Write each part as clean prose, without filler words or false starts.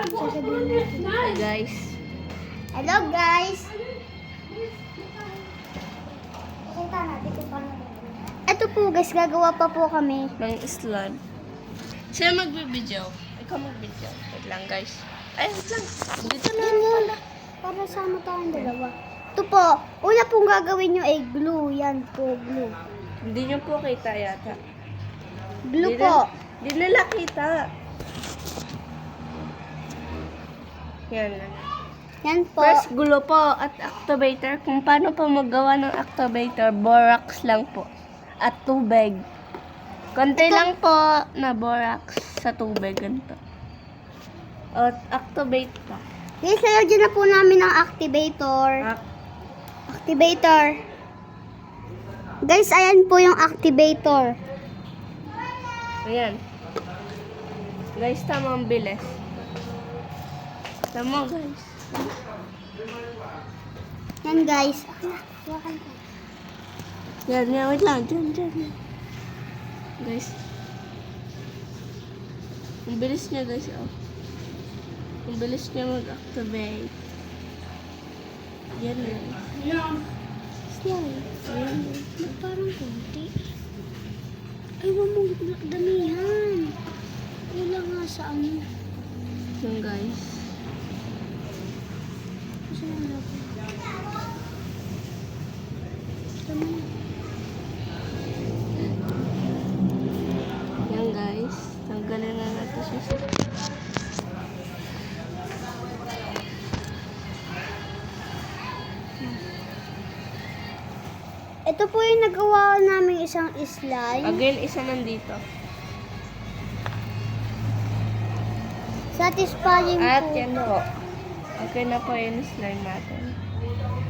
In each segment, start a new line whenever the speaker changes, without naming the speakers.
Hi guys.
Hello guys! Ito po guys, gagawa pa po kami.
Ng slime. Siya magbibideo. Ikaw magbideo. Wait lang guys. Ay, wait lang. Dito na lang pala.
Para sama tayong dalawa. Ito po, una pong gagawin nyo ay glue. Yan po, glue.
Hindi nyo po kita yata.
Glue po.
Hindi nila kita. Yan lang.
Yan po.
First, glue po at activator. Kung paano po maggawa ng activator, borax lang po. At tubig. Konti lang po na borax sa tubig. Ganito. At activate pa.
Guys, lalagyan na po namin ng activator. Activator. Guys, ayan po yung activator.
Ayan. Guys, tama ang bilis. Tama guys.
Yan guys.
Yan, wait lang. Diyan. Guys. Ang bilis niya guys. Oh. Ang bilis niya mag-activate. Yan guys.
Slime.
Ayan.
Parang konti. Ay, wag mo damihan. Wala nga sa ano.
Yan guys.
Kasi wala po. Tama na.
Yan guys. Tanggalin na natin siya.
Ito po yung nagawa namin isang slime.
Again, isa nandito.
Satisfying
At
po.
yan po. Okay na po yung slime natin.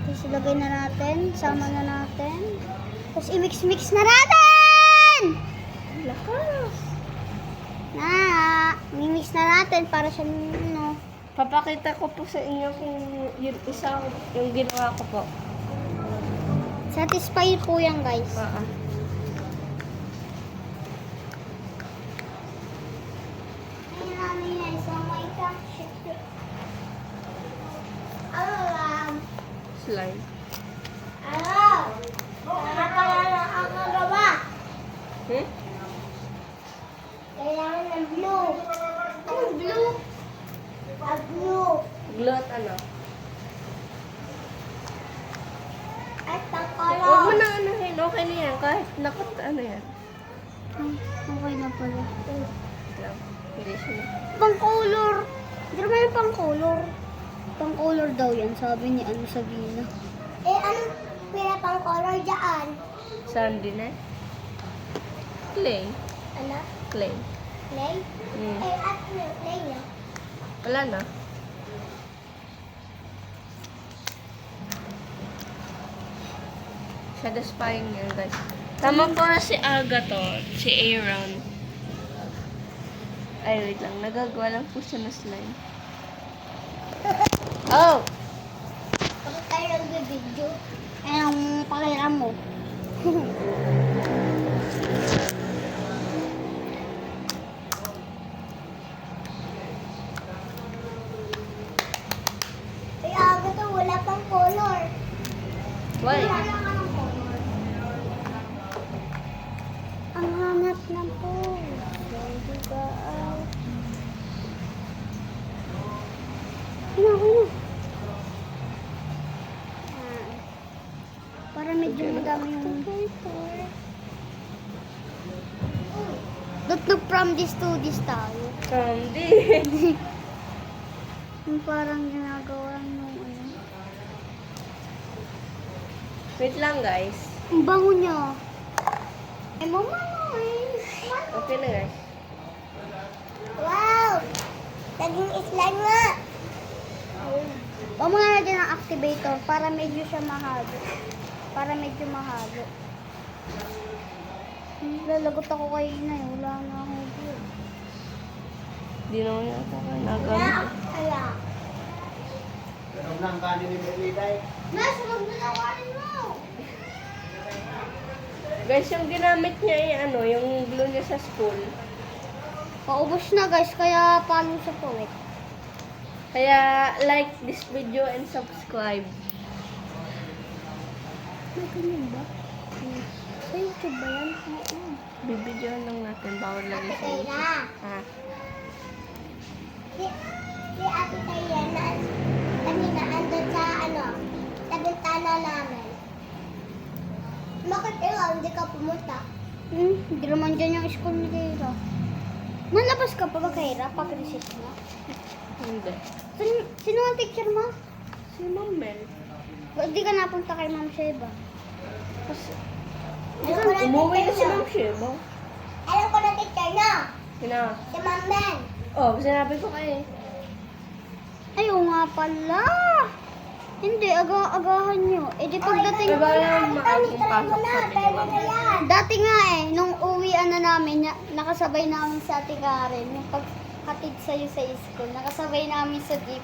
Tapos ilagay na natin. Sama na natin. Tapos i-mix-mix na natin!
Lakas!
Mi-mix na natin para siya, ano.
Papakita ko po sa inyo kung yung isa yung ginawa ko po.
Satisfied po yan, guys. Ayun namin na isang may
Slime. Hmm?
Kailangan ng blue. Anong blue? Blue.
Glue at ano?
At ang
Huwag mo
color.
na anahin. Okay na yan. Kahit nakot ano yan.
Okay na pala.
Lang. Hindi siya.
Pang-color. Hindi naman yung pang-color. Pang-color daw yan, sabi ni Sabina. Ano pang-color dyan?
Saan din eh? Clay.
Ano?
Clay.
Clay?
Hmm.
At clay na.
Wala na. Satisfying yan guys. Tama po na si Agaton. Si Aaron. Ay, wait lang. Nagagawa lang po siya na slime. Oh!
Kapag tayo nag-video, ang pakiram mo. Ay, aga to, wala pang color.
Why?
Wala lang ang color. Ang hanap na po. Diba? Para medyo madami yung Look from this to this tayo.
Hindi.
Yung parang ginagawa mo ano.
Wait lang guys.
Ang bango niya. Ay, mama naman.
Okay na guys.
Wow! Naging slime nga. Huwag mo nga natin ang activator para medyo siya mahalo. Para medyo mahalo. Lalagot ako kayo na eh. Wala na ako dito.
Di naman yata ka nagamit.
Ala.
Ganun lang kanin ni Berliday.
Mas, huwag na nawarin mo.
Guys, yung ginamit niya ay ano, yung glue niya sa school.
Paubos na guys, kaya palo sa puwet.
Kaya like this video and subscribe.
May ganyan ba? Sa YouTube ba yan? Oo.
Bibidyohan lang natin. Bawal lagi sa YouTube. Ah.
Si Ate Tayana, kanina andun sa sa bintana namin. Bakit ikaw hindi ka pumunta? Hindi naman dyan yung school ni Kaira. Nalabas ka pa ba, Kaira? Pag-recess mo?
Hindi.
Sino ang teacher mo?
Si Ma'am Mel.
Hindi ka napunta kay Ma'am Sheba.
Kasi,
Alam
umuwi na si Ma'am Sheba.
Alam ko na teacher na.
Sina?
Si Ma'am Ben.
Oh, sinabi ko kayo.
Ay, oo nga pala. Hindi, agahan nyo. Eh, di pagdating...
Diba lang maaging pasok sabi ni Ma'am?
Dati nga nung uwian na namin, nakasabay namin sa Ate Karen, yung paghatid sa'yo sa school, nakasabay namin sa jeep.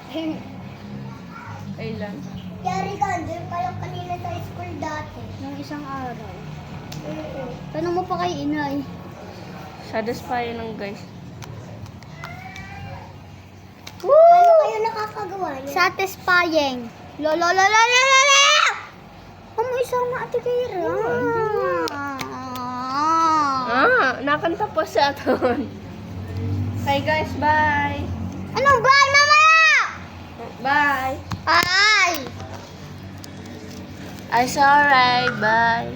Kailan?
Yari ka, doon pa lang kanina sa school dati. Nung isang araw. Tanong mo pa kay Inay.
Satisfy ng guys.
Paano kayo nakakagawa niya? Satisfying. Lololololololo! Mo isama Ate Kira.
Nakanta po sa aton. Bye guys, bye.
Anong bye, mamaya?
Bye.
Ay!
Ay, sorry. Bye.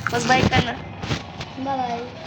Mag-bye ka na.
Bye-bye.